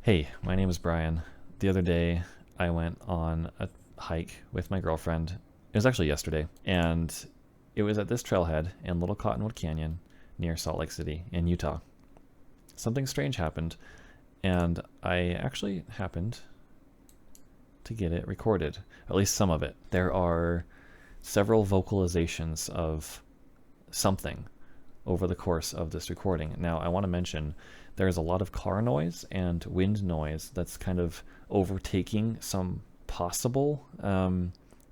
Hey, my name is Brian. The other day I went on a hike with my girlfriend. It was actually yesterday, and it was at this trailhead in Little Cottonwood Canyon near Salt Lake City in Utah. Something strange happened, and I actually happened to get it recorded, at least some of it. There are several vocalizations of something over the course of this recording. Now, I want to mention there's a lot of car noise and wind noise that's kind of overtaking some possible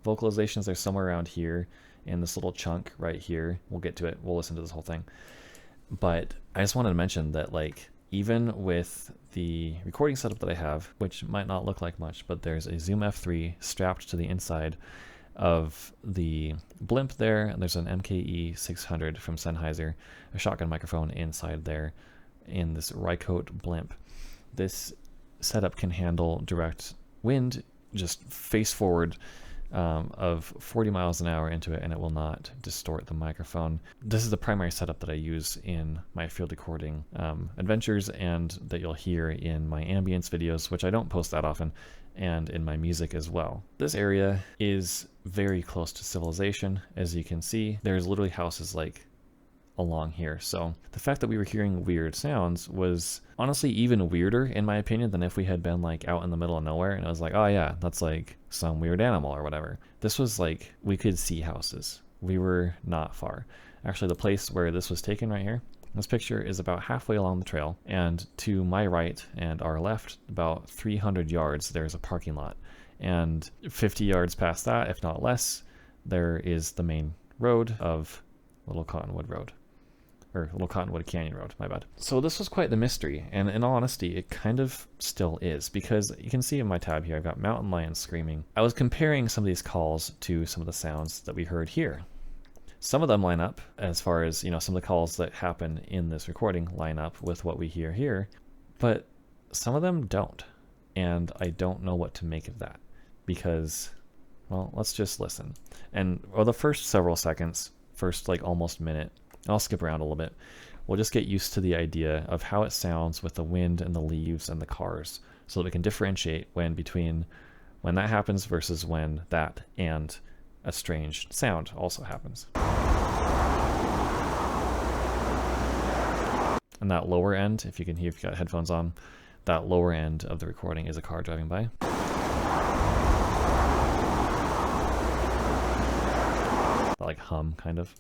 vocalizations. They're somewhere around here in this little chunk right here. We'll get to it. We'll listen to this whole thing. But I just wanted to mention that, like, even with the recording setup that I have, which might not look like much, but there's a Zoom F3 strapped to the inside of the blimp there, and there's an MKE600 from Sennheiser, a shotgun microphone inside there in this Rycote blimp. This setup can handle direct wind, just face forward of 40 miles an hour into it, and it will not distort the microphone. This is the primary setup that I use in my field recording adventures, and that you'll hear in my ambience videos, which I don't post that often, and in my music as well. This area is very close to civilization. As you can see, there's literally houses like along here. So the fact that we were hearing weird sounds was honestly even weirder in my opinion than if we had been like out in the middle of nowhere and it was like, oh yeah, that's like some weird animal or whatever. This was like, we could see houses. We were not far. Actually, the place where this was taken right here, this picture is about halfway along the trail, and to my right and our left, about 300 yards, there's a parking lot. And 50 yards past that, if not less, there is the main road of Little Cottonwood Road. Or Little Cottonwood Canyon Road, my bad. So this was quite the mystery, and in all honesty, it kind of still is, because you can see in my tab here, I've got mountain lions screaming. I was comparing some of these calls to some of the sounds that we heard here. Some of them line up, as far as, you know, some of the calls that happen in this recording line up with what we hear here, but some of them don't, and I don't know what to make of that, because, well, let's just listen. And the first several seconds, first like almost minute, I'll skip around a little bit. We'll just get used to the idea of how it sounds with the wind and the leaves and the cars, so that we can differentiate between when that happens versus when that and a strange sound also happens. And that lower end, if you can hear if you've got headphones on, that lower end of the recording is a car driving by. Like hum, kind of.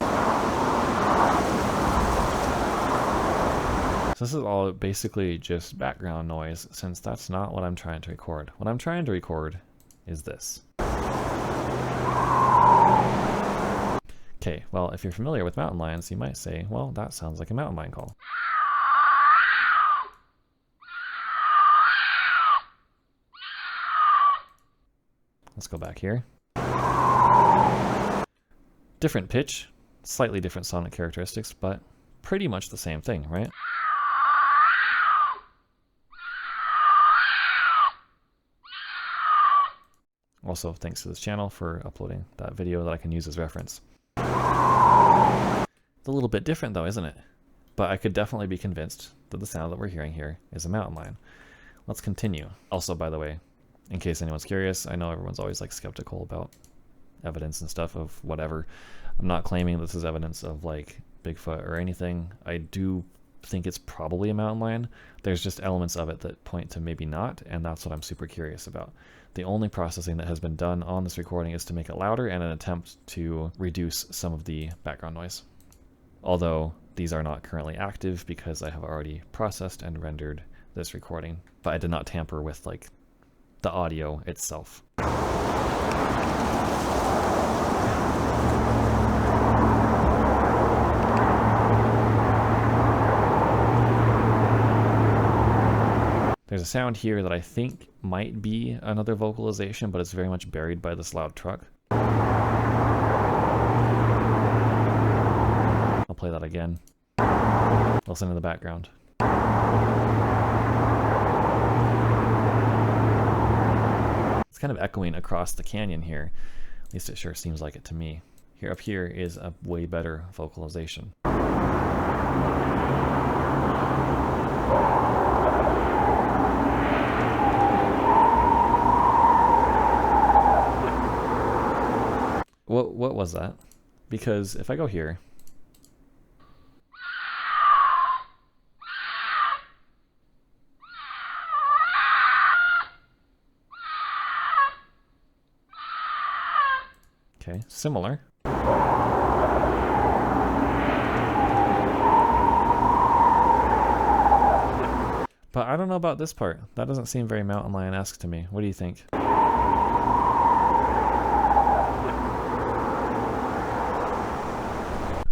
So this is all basically just background noise, since that's not what I'm trying to record. What I'm trying to record is this. Okay, well, if you're familiar with mountain lions, you might say, well, that sounds like a mountain lion call. Let's go back here. Different pitch, slightly different sonic characteristics, but pretty much the same thing, right? Also, thanks to this channel for uploading that video that I can use as reference. It's a little bit different though, isn't it? But I could definitely be convinced that the sound that we're hearing here is a mountain lion. Let's continue. Also, by the way, in case anyone's curious, I know everyone's always like skeptical about evidence and stuff of whatever. I'm not claiming this is evidence of like Bigfoot or anything. I do think it's probably a mountain lion. There's just elements of it that point to maybe not, and that's what I'm super curious about. The only processing that has been done on this recording is to make it louder and an attempt to reduce some of the background noise. Although these are not currently active because I have already processed and rendered this recording, but I did not tamper with like the audio itself. There's a sound here that I think might be another vocalization, but it's very much buried by this loud truck. I'll play that again. Listen to the background. It's kind of echoing across the canyon here. At least it sure seems like it to me. Here up here is a way better vocalization. What was that? Because if I go here, okay, similar. But I don't know about this part. That doesn't seem very mountain lion-esque to me. What do you think?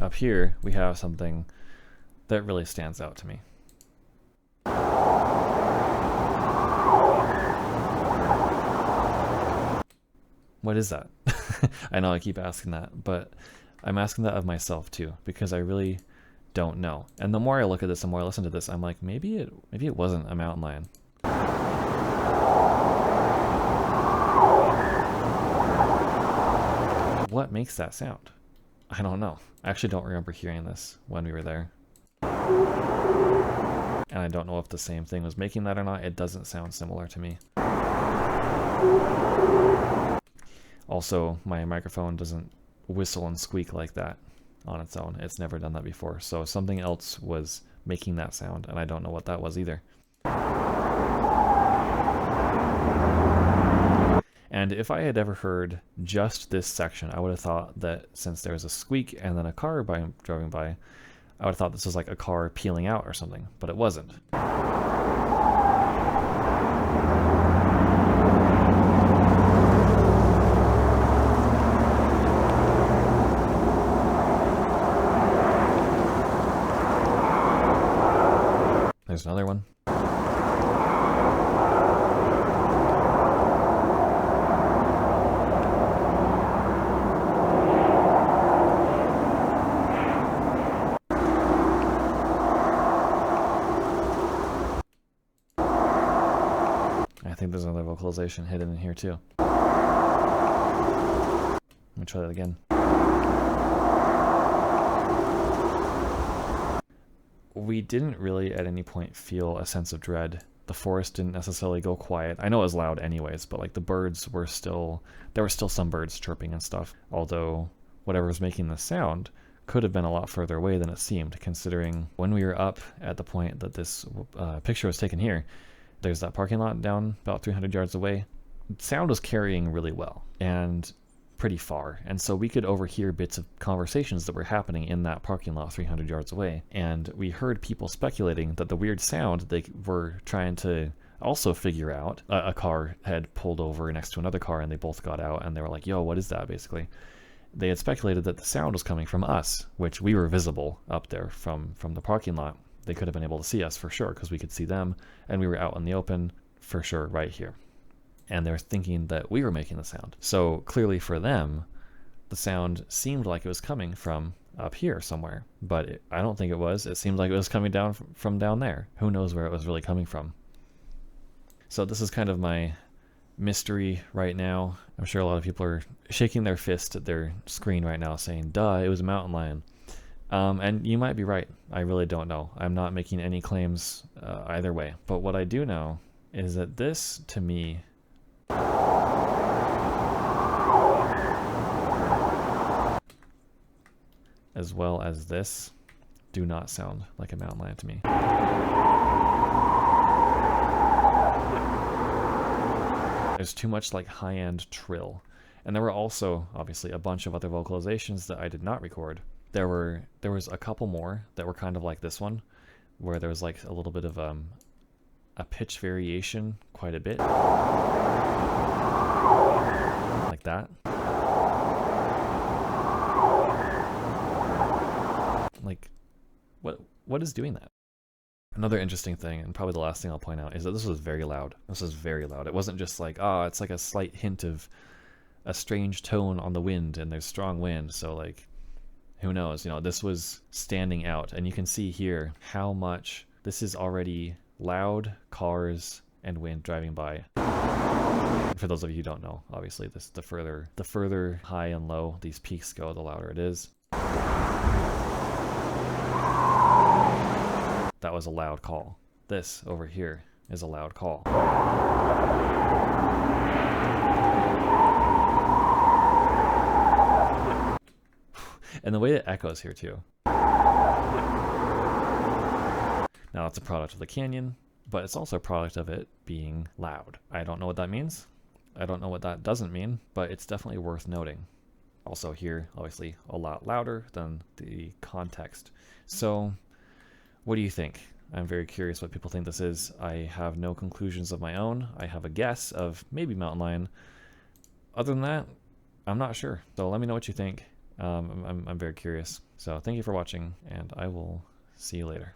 Up here, we have something that really stands out to me. What is that? I know I keep asking that, but I'm asking that of myself too, because I really don't know. And the more I look at this, the more I listen to this, I'm like, maybe it wasn't a mountain lion. What makes that sound? I don't know. I actually don't remember hearing this when we were there. And I don't know if the same thing was making that or not. It doesn't sound similar to me. Also, my microphone doesn't whistle and squeak like that on its own. It's never done that before. So something else was making that sound, and I don't know what that was either. And if I had ever heard just this section, I would have thought that since there was a squeak and then a car driving by, I would have thought this was like a car peeling out or something, but it wasn't. There's another one. I think there's another vocalization hidden in here too. Let me try that again. We didn't really at any point feel a sense of dread. The forest didn't necessarily go quiet. I know it was loud anyways, but like the birds were still, there were still some birds chirping and stuff. Although whatever was making the sound could have been a lot further away than it seemed, considering when we were up at the point that this picture was taken here, there's that parking lot down about 300 yards away. Sound was carrying really well and pretty far, and so we could overhear bits of conversations that were happening in that parking lot 300 yards away, and we heard people speculating that the weird sound they were trying to also figure out. A car had pulled over next to another car and they both got out and they were like, yo, what is that? Basically they had speculated that the sound was coming from us, which we were visible up there from the parking lot. They could have been able to see us for sure because we could see them, and we were out in the open for sure right here. And they were thinking that we were making the sound. So clearly for them, the sound seemed like it was coming from up here somewhere, but I don't think it was. It seemed like it was coming down from down there. Who knows where it was really coming from? So this is kind of my mystery right now. I'm sure a lot of people are shaking their fist at their screen right now saying, duh, it was a mountain lion. And you might be right. I really don't know. I'm not making any claims either way. But what I do know is that this, to me, as well as this, do not sound like a mountain lion to me. There's too much like high-end trill. And there were also, obviously, a bunch of other vocalizations that I did not record. There was a couple more that were kind of like this one, where there was like a little bit of a pitch variation, quite a bit. Like that. Like, what is doing that? Another interesting thing, and probably the last thing I'll point out, is that this was very loud. This was very loud. It wasn't just like, oh, it's like a slight hint of a strange tone on the wind, and there's strong wind, so like, who knows? You know, this was standing out, and you can see here how much this is already loud cars and wind driving by. For those of you who don't know, obviously, the further high and low these peaks go, the louder it is. That was a loud call. This over here is a loud call. And the way it echoes here too. Now it's a product of the Canyon, but it's also a product of it being loud. I don't know what that means. I don't know what that doesn't mean, but it's definitely worth noting. Also here, obviously a lot louder than the context. So what do you think? I'm very curious what people think this is. I have no conclusions of my own. I have a guess of maybe mountain lion. Other than that, I'm not sure. So let me know what you think. I'm very curious. So thank you for watching, and I will see you later.